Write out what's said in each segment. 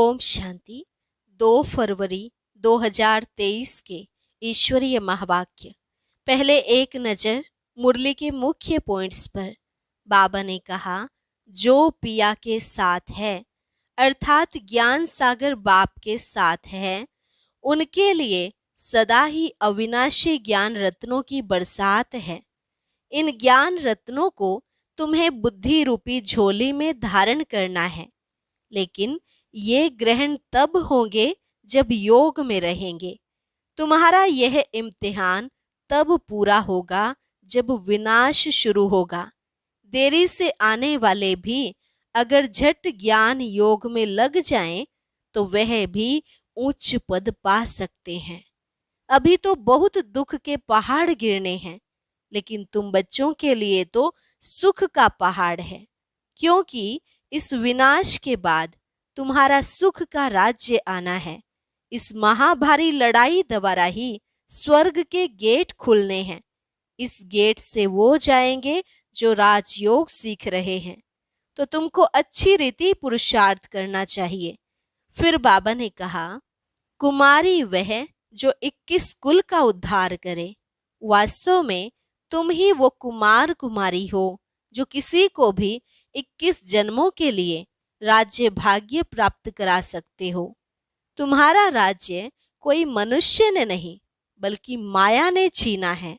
ओम शांति। 2 फरवरी 2023 के ईश्वरीय महावाक्य। पहले एक नज़र मुरली के मुख्य पॉइंट्स पर। बाबा ने कहा, जो पिया के साथ है अर्थात ज्ञान सागर बाप के साथ है, उनके लिए सदा ही अविनाशी ज्ञान रत्नों की बरसात है। इन ज्ञान रत्नों को तुम्हें बुद्धि रूपी झोली में धारण करना है, लेकिन ये ग्रहण तब होंगे जब योग में रहेंगे। तुम्हारा यह इम्तिहान तब पूरा होगा जब विनाश शुरू होगा। देरी से आने वाले भी अगर झट ज्ञान योग में लग जाएं, तो वह भी उच्च पद पा सकते हैं। अभी तो बहुत दुख के पहाड़ गिरने हैं, लेकिन तुम बच्चों के लिए तो सुख का पहाड़ है, क्योंकि इस विनाश के बाद तुम्हारा सुख का राज्य आना है। इस महाभारी लड़ाई द्वारा ही स्वर्ग के गेट खुलने हैं। इस गेट से वो जाएंगे जो राजयोग सीख रहे हैं, तो तुमको अच्छी रीति पुरुषार्थ करना चाहिए। फिर बाबा ने कहा, कुमारी वह जो 21 कुल का उद्धार करे। वास्तव में तुम ही वो कुमार कुमारी हो जो किसी को भी 21 जन्मों के लिए राज्य भाग्य प्राप्त करा सकते हो। तुम्हारा राज्य कोई मनुष्य ने नहीं बल्कि माया ने छीना है,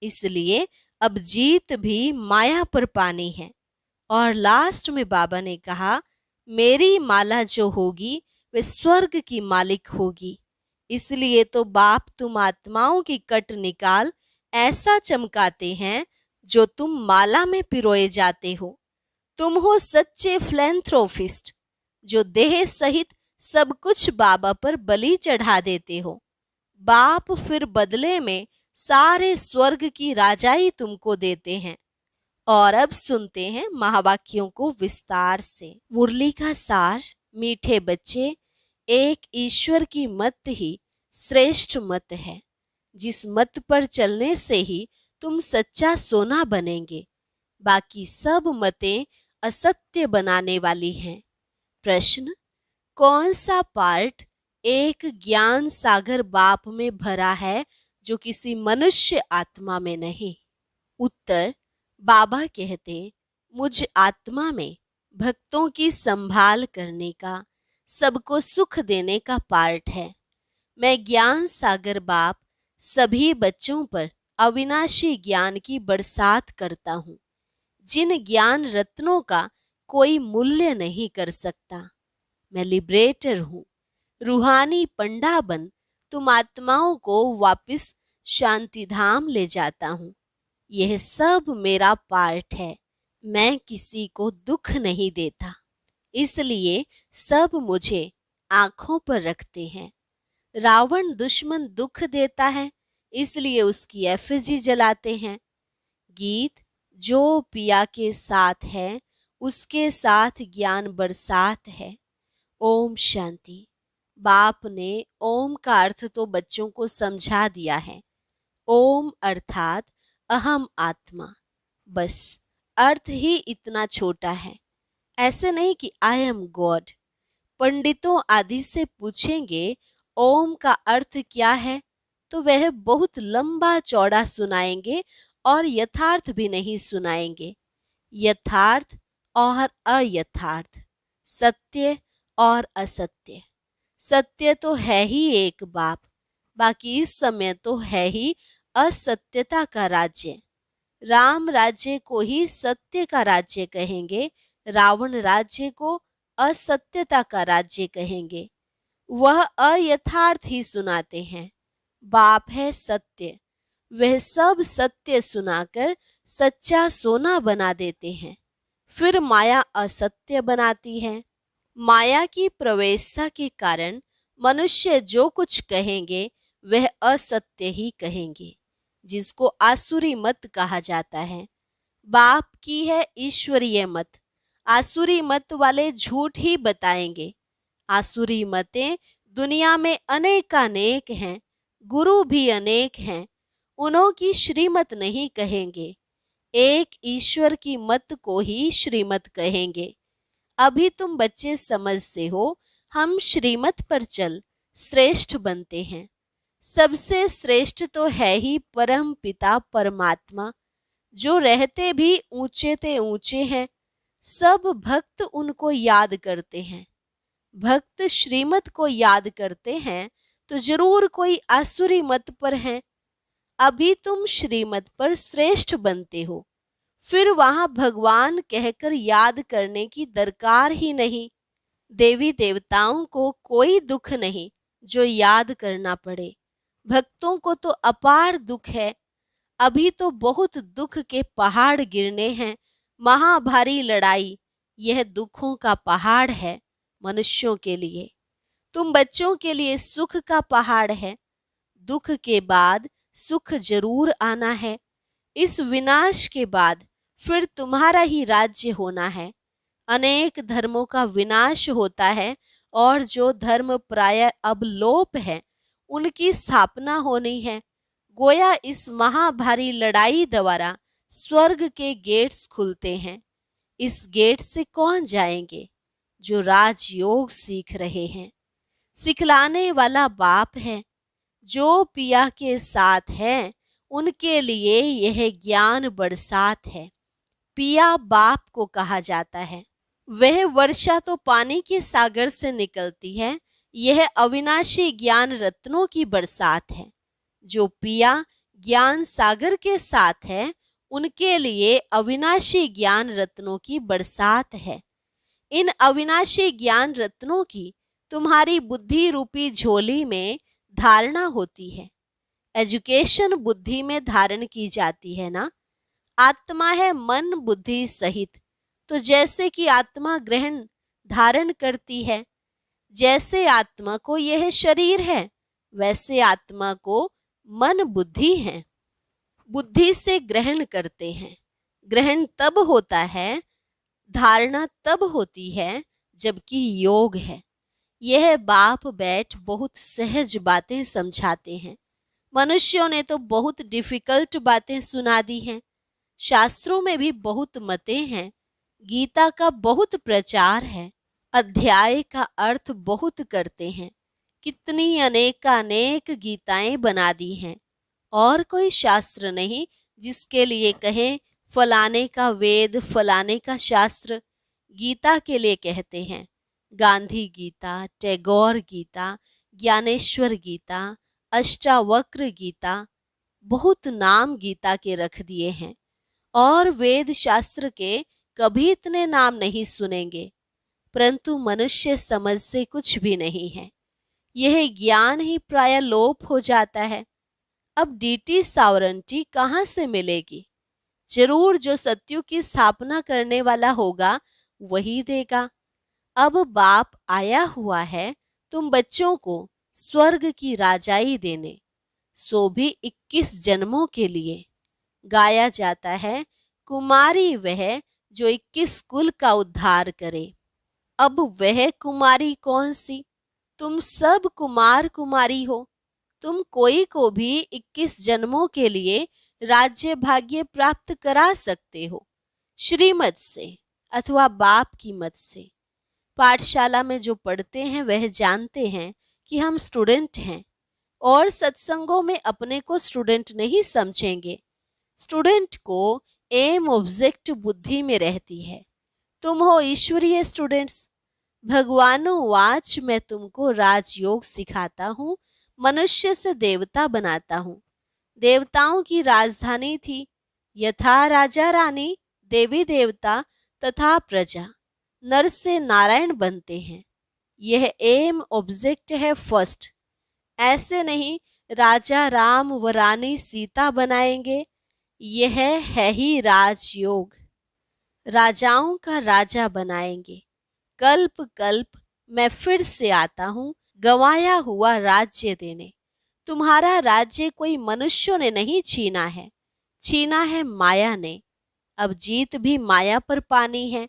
इसलिए अब जीत भी माया पर पानी है। और लास्ट में बाबा ने कहा, मेरी माला जो होगी वे स्वर्ग की मालिक होगी। इसलिए तो बाप तुम आत्माओं की कट निकाल ऐसा चमकाते हैं जो तुम माला में पिरोए जाते हो। तुम हो सच्चे फिलैंथ्रोपिस्ट जो देह सहित सब कुछ बाबा पर बलि चढ़ा देते हो। बाप फिर बदले में सारे स्वर्ग की राजाई तुमको देते हैं। और अब सुनते हैं महावाक्यों को विस्तार से। मुरली का सार। मीठे बच्चे, एक ईश्वर की मत ही श्रेष्ठ मत है, जिस मत पर चलने से ही तुम सच्चा सोना बनेंगे। बाकी सब मतें असत्य बनाने वाली हैं। प्रश्न, कौन सा पार्ट एक ज्ञान सागर बाप में भरा है जो किसी मनुष्य आत्मा में नहीं? उत्तर, बाबा कहते, मुझ आत्मा में भक्तों की संभाल करने का, सबको सुख देने का पार्ट है। मैं ज्ञान सागर बाप सभी बच्चों पर अविनाशी ज्ञान की बरसात करता हूँ, जिन ज्ञान रत्नों का कोई मूल्य नहीं कर सकता। मैं लिबरेटर हूँ। रूहानी पंडा बन तुम आत्माओं को वापस शांति धाम ले जाता हूँ। यह सब मेरा पार्ट है। मैं किसी को दुख नहीं देता, इसलिए सब मुझे आंखों पर रखते हैं। रावण दुश्मन दुख देता है, इसलिए उसकी एफिजी जलाते हैं। गीत, जो पिया के साथ है उसके साथ ज्ञान बरसात है। ओम शांति। बाप ने ओम का अर्थ तो बच्चों को समझा दिया है। ओम अर्थात अहम आत्मा, बस अर्थ ही इतना छोटा है। ऐसे नहीं कि आई एम गॉड। पंडितों आदि से पूछेंगे ओम का अर्थ क्या है, तो वह बहुत लंबा चौड़ा सुनाएंगे और यथार्थ भी नहीं सुनाएंगे। यथार्थ और अयथार्थ, सत्य और असत्य। सत्य तो है ही एक बाप, बाकी इस समय तो है ही असत्यता का राज्य। राम राज्य को ही सत्य का राज्य कहेंगे, रावण राज्य को असत्यता का राज्य कहेंगे। वह अयथार्थ ही सुनाते हैं। बाप है सत्य, वह सब सत्य सुनाकर सच्चा सोना बना देते हैं। फिर माया असत्य बनाती है। माया की प्रवेशता के कारण मनुष्य जो कुछ कहेंगे वह असत्य ही कहेंगे, जिसको आसुरी मत कहा जाता है। बाप की है ईश्वरीय मत। आसुरी मत वाले झूठ ही बताएंगे। आसुरी मतें दुनिया में अनेकानेक हैं, गुरु भी अनेक हैं, उन्हों की श्रीमत नहीं कहेंगे। एक ईश्वर की मत को ही श्रीमत कहेंगे। अभी तुम बच्चे समझते हो, हम श्रीमत पर चल श्रेष्ठ बनते हैं। सबसे श्रेष्ठ तो है ही परम पिता परमात्मा, जो रहते भी ऊंचे ते ऊंचे हैं। सब भक्त उनको याद करते हैं। भक्त श्रीमत को याद करते हैं तो जरूर कोई आसुरी मत पर है। अभी तुम श्रीमत पर श्रेष्ठ बनते हो, फिर वहां भगवान कहकर याद करने की दरकार ही नहीं। देवी देवताओं को कोई दुख नहीं जो याद करना पड़े, भक्तों को तो अपार दुख है। अभी तो बहुत दुख के पहाड़ गिरने हैं, महाभारी लड़ाई, यह दुखों का पहाड़ है मनुष्यों के लिए। तुम बच्चों के लिए सुख का पहाड़ है। दुख के बाद सुख जरूर आना है। इस विनाश के बाद फिर तुम्हारा ही राज्य होना है। अनेक धर्मों का विनाश होता है और जो धर्म प्राय अब लोप है उनकी स्थापना होनी है। गोया इस महाभारी लड़ाई द्वारा स्वर्ग के गेट्स खुलते हैं। इस गेट से कौन जाएंगे? जो राजयोग सीख रहे हैं। सिखलाने वाला बाप है। जो पिया के साथ है उनके लिए यह ज्ञान बरसात है। पिया बाप को कहा जाता है। वह वर्षा तो पानी के सागर से निकलती है, यह अविनाशी ज्ञान रत्नों की बरसात है। जो पिया ज्ञान सागर के साथ है उनके लिए अविनाशी ज्ञान रत्नों की बरसात है। इन अविनाशी ज्ञान रत्नों की तुम्हारी बुद्धि रूपी झोली में धारणा होती है। एजुकेशन बुद्धि में धारण की जाती है ना। आत्मा है मन बुद्धि सहित, तो जैसे कि आत्मा ग्रहण धारण करती है, जैसे आत्मा को यह शरीर है वैसे आत्मा को मन बुद्धि है। बुद्धि से ग्रहण करते हैं। ग्रहण तब होता है, धारणा तब होती है जबकि योग है। यह बाप बैठ बहुत सहज बातें समझाते हैं। मनुष्यों ने तो बहुत डिफिकल्ट बातें सुना दी हैं। शास्त्रों में भी बहुत मतें हैं। गीता का बहुत प्रचार है। अध्याय का अर्थ बहुत करते हैं। कितनी अनेकानेक गीताएं बना दी हैं। और कोई शास्त्र नहीं जिसके लिए कहें फलाने का वेद फलाने का शास्त्र। गीता के लिए कहते हैं गांधी गीता, टैगोर गीता, ज्ञानेश्वर गीता, अष्टावक्र गीता, बहुत नाम गीता के रख दिए हैं। और वेद शास्त्र के कभी इतने नाम नहीं सुनेंगे, परंतु मनुष्य समझ से कुछ भी नहीं है। यह ज्ञान ही प्राय लोप हो जाता है। अब डीटी सावरंटी कहाँ से मिलेगी? जरूर जो सत्युग की स्थापना करने वाला होगा वही देगा। अब बाप आया हुआ है तुम बच्चों को स्वर्ग की राजाई देने, सो भी 21 जन्मों के लिए। गाया जाता है कुमारी वह जो 21 कुल का उद्धार करे। अब वह कुमारी कौन सी? तुम सब कुमार कुमारी हो। तुम कोई को भी 21 जन्मों के लिए राज्य भाग्य प्राप्त करा सकते हो, श्रीमत से अथवा बाप की मत से। पाठशाला में जो पढ़ते हैं वह जानते हैं कि हम स्टूडेंट हैं और सत्संगों में अपने को स्टूडेंट नहीं समझेंगे। स्टूडेंट को एम ऑब्जेक्ट बुद्धि में रहती है। तुम हो ईश्वरीय स्टूडेंट्स। भगवानुवाच मैं तुमको राजयोग सिखाता हूँ, मनुष्य से देवता बनाता हूँ। देवताओं की राजधानी थी, यथा राजा रानी, देवी देवता तथा प्रजा। नर से नारायण बनते हैं। यह एम ऑब्जेक्ट है फर्स्ट। ऐसे नहीं राजा राम व रानी सीता बनाएंगे। यह है ही राजयोग। राजाओं का राजा बनाएंगे। कल्प कल्प मैं फिर से आता हूँ गंवाया हुआ राज्य देने। तुम्हारा राज्य कोई मनुष्यों ने नहीं छीना है, छीना है माया ने। अब जीत भी माया पर पानी है।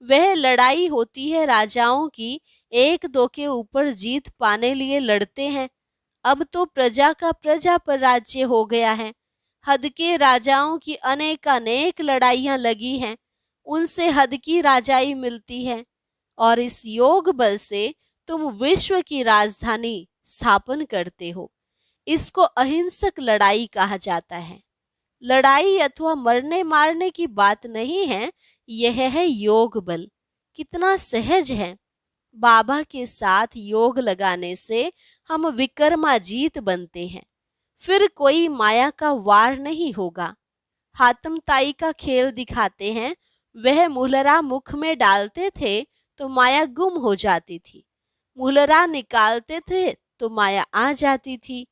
वह लड़ाई होती है राजाओं की, एक दो के ऊपर जीत पाने लिए लड़ते हैं। अब तो प्रजा का प्रजा पर राज्य हो गया है। हद के राजाओं की अनेकानेक लड़ाइयां लगी हैं, उनसे हद की राजाई मिलती है। और इस योग बल से तुम विश्व की राजधानी स्थापन करते हो। इसको अहिंसक लड़ाई कहा जाता है। लड़ाई अथवा मरने मारने की बात नहीं है, यह है योग बल। कितना सहज है। बाबा के साथ योग लगाने से हम विक्रमाजीत बनते हैं। फिर कोई माया का वार नहीं होगा। हातम ताई का खेल दिखाते हैं। वह मुहलरा मुख में डालते थे तो माया गुम हो जाती थी, मुहलरा निकालते थे तो माया आ जाती थी।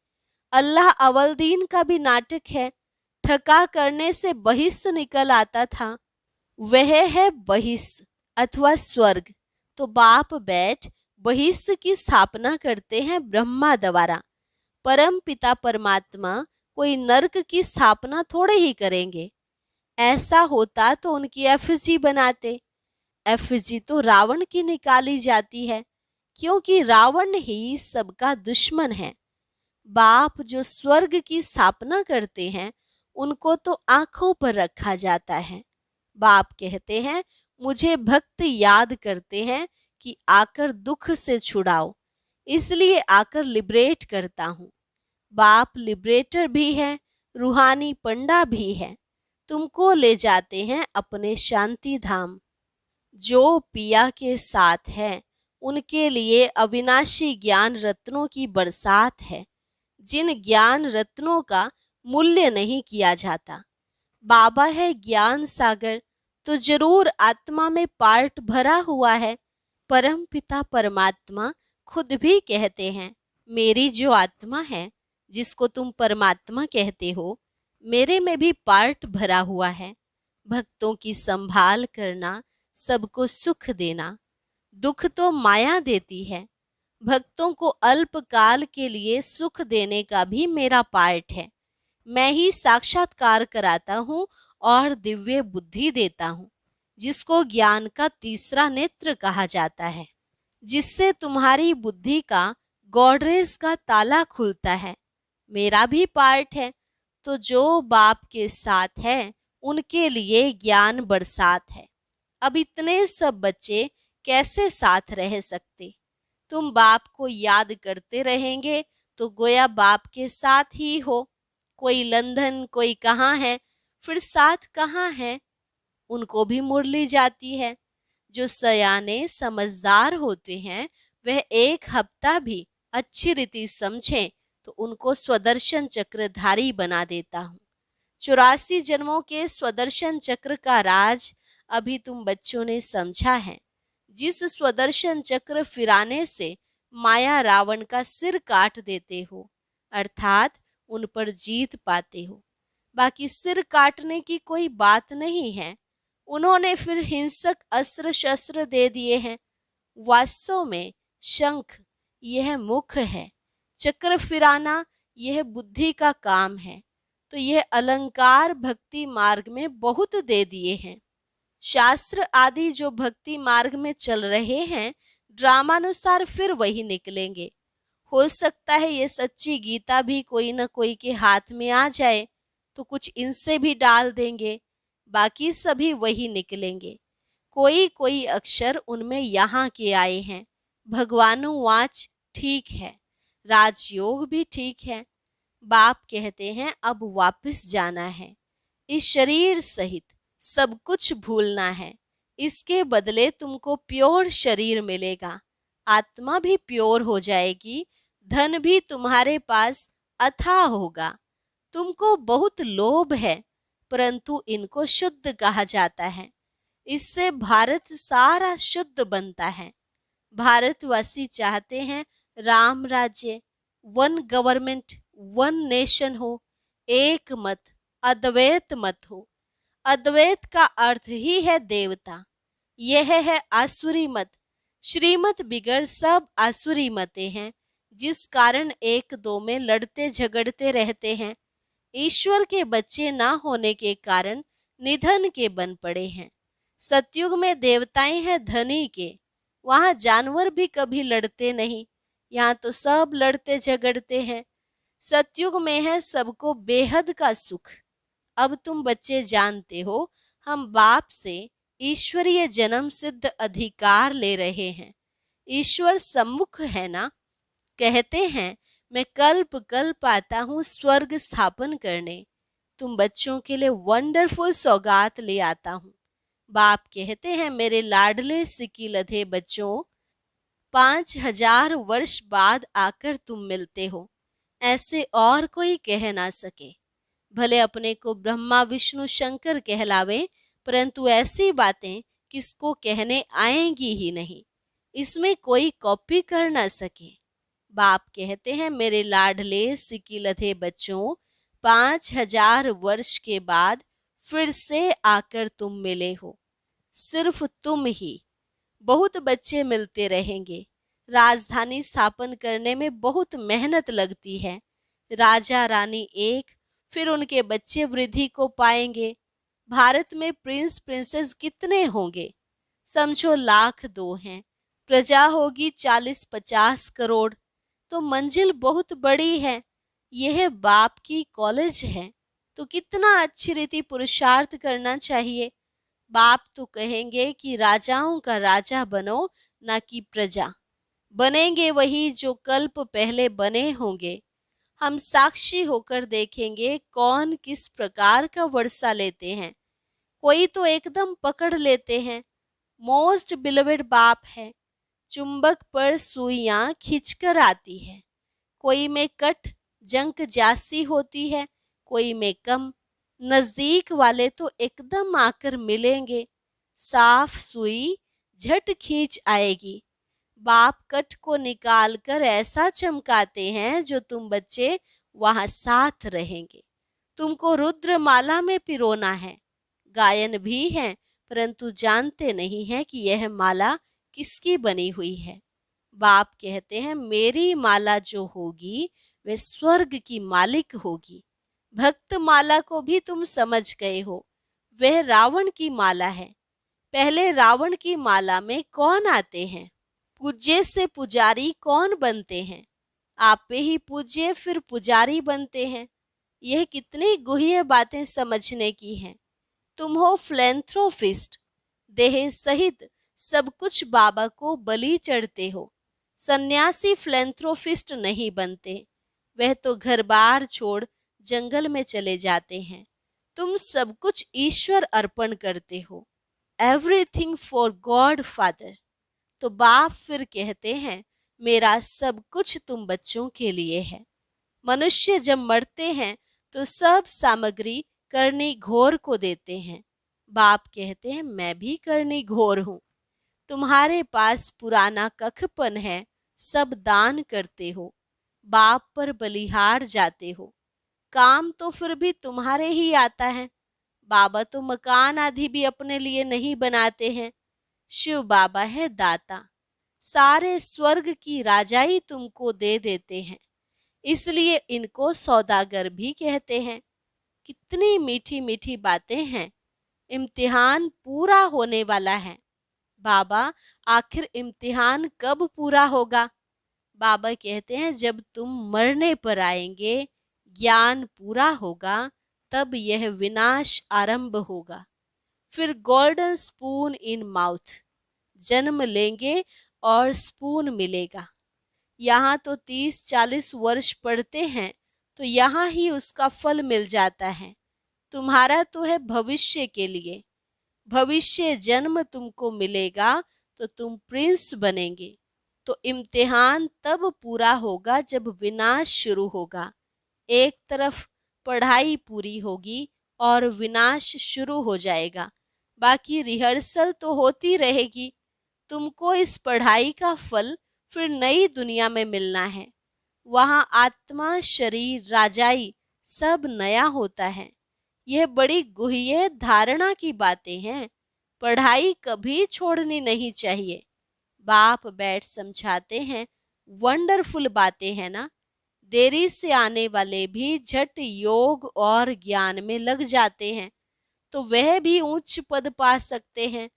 अल्लाह अवलदीन का भी नाटक है। ठका करने से बहिष्ठ निकल आता था। वह है बहिष्ठ अथवा स्वर्ग। तो बाप बैठ बहिष्ठ की स्थापना करते हैं ब्रह्मा द्वारा। परम पिता परमात्मा कोई नरक की स्थापना थोड़े ही करेंगे। ऐसा होता तो उनकी एफजी बनाते। एफजी तो रावण की निकाली जाती है, क्योंकि रावण ही सबका दुश्मन है। बाप जो स्वर्ग की स्थापना करते हैं, उनको तो आंखों पर रखा जाता है। बाप कहते हैं, मुझे भक्त याद करते हैं कि आकर दुख से छुड़ाओ, इसलिए आकर लिबरेट करता हूं। बाप लिबरेटर भी है, रूहानी पंडा भी है। तुमको ले जाते हैं अपने शांति धाम। जो पिया के साथ है, उनके लिए अविनाशी ज्ञान रत्नों की बरसात है, जिन ज्ञान रत्नों का मूल्य नहीं किया जाता। बाबा है ज्ञान सागर, तो जरूर आत्मा में पार्ट भरा हुआ है। परम पिता परमात्मा खुद भी कहते हैं, मेरी जो आत्मा है, जिसको तुम परमात्मा कहते हो, मेरे में भी पार्ट भरा हुआ है। भक्तों की संभाल करना, सबको सुख देना। दुख तो माया देती है। भक्तों को अल्पकाल के लिए सुख देने का भी मेरा पार्ट है। मैं ही साक्षात्कार कराता हूँ और दिव्य बुद्धि देता हूँ, जिसको ज्ञान का तीसरा नेत्र कहा जाता है, जिससे तुम्हारी बुद्धि का गॉडरेज का ताला खुलता है। मेरा भी पार्ट है। तो जो बाप के साथ है, उनके लिए ज्ञान बरसात है। अब इतने सब बच्चे कैसे साथ रह सकते? तुम बाप को याद करते रहेंगे तो गोया बाप के साथ ही हो। कोई लंदन, कोई कहाँ है, फिर साथ कहाँ है? उनको भी मुरली जाती है। जो सयाने समझदार होते हैं, वह एक हफ्ता भी अच्छी रीति समझें तो उनको स्वदर्शन चक्रधारी बना देता हूँ। 84 जन्मों के स्वदर्शन चक्र का राज अभी तुम बच्चों ने समझा है। जिस स्वदर्शन चक्र फिराने से माया रावण का सिर काट देते हो, अर्थात उन पर जीत पाते हो। बाकी सिर काटने की कोई बात नहीं है। उन्होंने फिर हिंसक अस्त्र शस्त्र दे दिए हैं। वास्तव में शंख यह मुख है, चक्र फिराना यह बुद्धि का काम है। तो यह अलंकार भक्ति मार्ग में बहुत दे दिए हैं। शास्त्र आदि जो भक्ति मार्ग में चल रहे हैं, ड्रामानुसार फिर वही निकलेंगे। हो सकता है ये सच्ची गीता भी कोई न कोई के हाथ में आ जाए तो कुछ इनसे भी डाल देंगे, बाकी सभी वही निकलेंगे। कोई कोई अक्षर उनमें यहाँ के आए हैं। भगवानुवाच ठीक है, राजयोग भी ठीक है। बाप कहते हैं अब वापस जाना है, इस शरीर सहित सब कुछ भूलना है। इसके बदले तुमको प्योर शरीर मिलेगा, आत्मा भी प्योर हो जाएगी, धन भी तुम्हारे पास अथाह होगा। तुमको बहुत लोभ है, परंतु इनको शुद्ध कहा जाता है। इससे भारत सारा शुद्ध बनता है। भारतवासी चाहते हैं राम राज्य, वन गवर्नमेंट, वन नेशन हो, एक मत, अद्वैत मत हो। अद्वैत का अर्थ ही है देवता। यह है आसुरी मत। श्रीमत बिगड़ सब आसुरी मतें हैं, जिस कारण एक दो में लड़ते झगड़ते रहते हैं। ईश्वर के बच्चे ना होने के कारण निधन के बन पड़े हैं। सतयुग में देवताएं हैं धनी के, वहां जानवर भी कभी लड़ते नहीं, यहाँ तो सब लड़ते झगड़ते हैं। सतयुग में है सबको बेहद का सुख। अब तुम बच्चे जानते हो, हम बाप से ईश्वरीय जन्म सिद्ध अधिकार ले रहे हैं। ईश्वर सम्मुख है ना। कहते हैं मैं कल्प कल्प आता हूँ स्वर्ग स्थापन करने। तुम बच्चों के लिए वंडरफुल सौगात ले आता हूँ। बाप कहते हैं मेरे लाडले सिक्की लधे बच्चों, 5000 वर्ष बाद आकर तुम मिलते हो, ऐसे और कोई कह ना सके। भले अपने को ब्रह्मा विष्णु शंकर कहलावे, परंतु ऐसी बातें किसको कहने आएंगी ही नहीं, इसमें कोई कॉपी कर ना सके। बाप कहते हैं मेरे लाडले सिक्की लधे बच्चों, 5000 वर्ष के बाद फिर से आकर तुम मिले हो, सिर्फ तुम ही। बहुत बच्चे मिलते रहेंगे। राजधानी स्थापन करने में बहुत मेहनत लगती है। राजा रानी एक, फिर उनके बच्चे वृद्धि को पाएंगे। भारत में प्रिंस प्रिंसेस कितने होंगे? समझो 1,02 हैं। प्रजा होगी 40-50 करोड़। तो मंजिल बहुत बड़ी है। यह बाप की कॉलेज है, तो कितना अच्छी रीति पुरुषार्थ करना चाहिए। बाप तो कहेंगे कि राजाओं का राजा बनो, ना कि प्रजा। बनेंगे वही जो कल्प पहले बने होंगे। हम साक्षी होकर देखेंगे कौन किस प्रकार का वर्षा लेते हैं। कोई तो एकदम पकड़ लेते हैं। मोस्ट बिलोवेड बाप है। चुंबक पर सुइयां खींचकर आती है। कोई में कट जंक जासी होती है, कोई में कम। नजदीक वाले तो एकदम आकर मिलेंगे। साफ सुई झट खींच आएगी। बाप कट को निकाल कर ऐसा चमकाते हैं जो तुम बच्चे वहां साथ रहेंगे। तुमको रुद्रमाला में पिरोना है। गायन भी है, परंतु जानते नहीं है कि यह माला किसकी बनी हुई है। बाप कहते हैं मेरी माला जो होगी वह स्वर्ग की मालिक होगी। भक्त माला को भी तुम समझ गए हो, वह रावण की माला है। पहले रावण की माला में कौन आते हैं? पूज्य से पुजारी कौन बनते हैं? आपे ही पूज्य फिर पुजारी बनते हैं। यह कितनी गुह्य बातें समझने की हैं। तुम हो फिलैंथ्रोपिस्ट, देह सहित सब कुछ बाबा को बलि चढ़ते हो। सन्यासी फिलैंथ्रोपिस्ट नहीं बनते, वह तो घर बार छोड़ जंगल में चले जाते हैं। तुम सब कुछ ईश्वर अर्पण करते हो। Everything for God father. तो बाप फिर कहते हैं मेरा सब कुछ तुम बच्चों के लिए है। मनुष्य जब मरते हैं तो सब सामग्री करनी घोर को देते हैं। बाप कहते हैं मैं भी करनी घोर हूं। तुम्हारे पास पुराना कखपन है, सब दान करते हो। बाप पर बलिहार जाते हो। काम तो फिर भी तुम्हारे ही आता है। बाबा तो मकान आदि भी अपने लिए नहीं बनाते हैं। शिव बाबा है दाता। सारे स्वर्ग की राजाई तुमको दे देते हैं, इसलिए इनको सौदागर भी कहते हैं। कितनी मीठी मीठी बातें हैं। इम्तिहान पूरा होने वाला है। बाबा आखिर इम्तिहान कब पूरा होगा? बाबा कहते हैं जब तुम मरने पर आएंगे, ज्ञान पूरा होगा, तब यह विनाश आरंभ होगा। फिर गोल्डन स्पून इन माउथ, जन्म लेंगे और स्पून मिलेगा। यहाँ तो 30-40 वर्ष पढ़ते हैं तो यहाँ ही उसका फल मिल जाता है। तुम्हारा तो है भविष्य के लिए। भविष्य जन्म तुमको मिलेगा तो तुम प्रिंस बनेंगे। तो इम्तिहान तब पूरा होगा जब विनाश शुरू होगा। एक तरफ पढ़ाई पूरी होगी और विनाश शुरू हो जाएगा। बाकी रिहर्सल तो होती रहेगी। तुमको इस पढ़ाई का फल फिर नई दुनिया में मिलना है। वहाँ आत्मा शरीर राजाई सब नया होता है। यह बड़ी गुह्य धारणा की बातें हैं। पढ़ाई कभी छोड़नी नहीं चाहिए। बाप बैठ समझाते हैं, वंडरफुल बातें हैं ना। देरी से आने वाले भी झट योग और ज्ञान में लग जाते हैं, तो वह भी उच्च पद पा सकते हैं।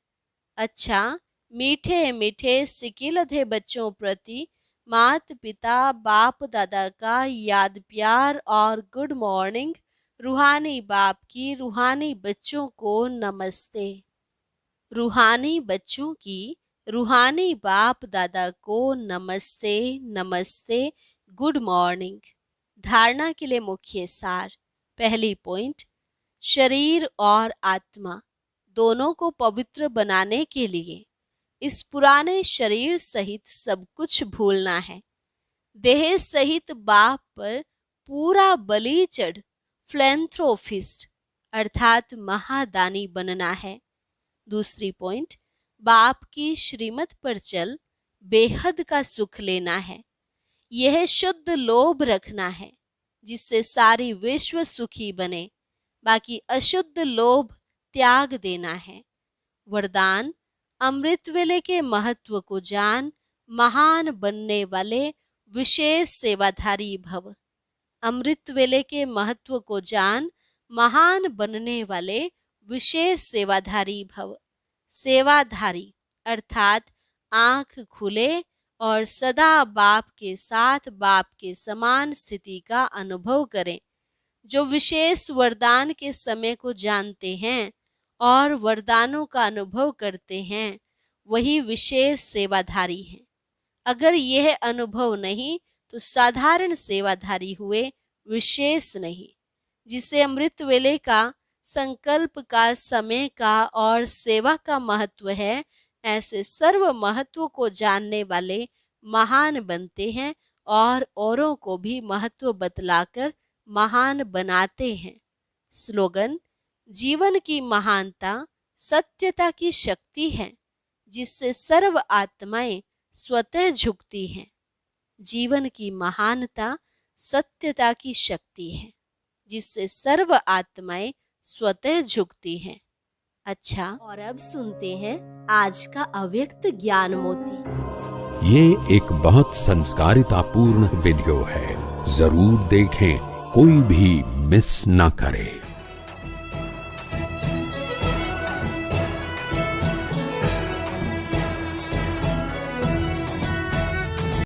अच्छा, मीठे मीठे सिकिलधे बच्चों प्रति मात पिता बाप दादा का याद प्यार और गुड मॉर्निंग। रूहानी बाप की रूहानी बच्चों को नमस्ते। रूहानी बच्चों की रूहानी बाप दादा को नमस्ते नमस्ते, गुड मॉर्निंग। धारणा के लिए मुख्य सार। पहली पॉइंट, शरीर और आत्मा दोनों को पवित्र बनाने के लिए इस पुराने शरीर सहित सब कुछ भूलना है। देह सहित बाप पर पूरा बलि चढ़ फिलैंथ्रोपिस्ट अर्थात महादानी बनना है। दूसरी पॉइंट, बाप की श्रीमत पर चल बेहद का सुख लेना है। यह शुद्ध लोभ रखना है जिससे सारी विश्व सुखी बने। बाकी अशुद्ध लोभ त्याग देना है। वरदान, अमृत वेले के महत्व को जान, महान बनने वाले विशेष सेवाधारी भव। अमृत वेले के महत्व को जान, महान बनने वाले विशेष सेवाधारी भव। सेवाधारी अर्थात आंख खुले और सदा बाप के साथ बाप के समान स्थिति का अनुभव करें। जो विशेष वरदान के समय को जानते हैं और वरदानों का अनुभव करते हैं वही विशेष सेवाधारी हैं। अगर यह अनुभव नहीं तो साधारण सेवाधारी हुए, विशेष नहीं। जिसे अमृत वेले का, संकल्प का, समय का और सेवा का महत्व है, ऐसे सर्व महत्व को जानने वाले महान बनते हैं और औरों को भी महत्व बतलाकर महान बनाते हैं। स्लोगन, जीवन की महानता सत्यता की शक्ति है जिससे सर्व आत्माएं स्वतः झुकती हैं। जीवन की महानता सत्यता की शक्ति है जिससे सर्व आत्माएं स्वतः झुकती हैं। अच्छा, और अब सुनते हैं आज का अव्यक्त ज्ञान मोती। ये एक बहुत संस्कारितापूर्ण वीडियो है, जरूर देखें, कोई भी मिस ना करे।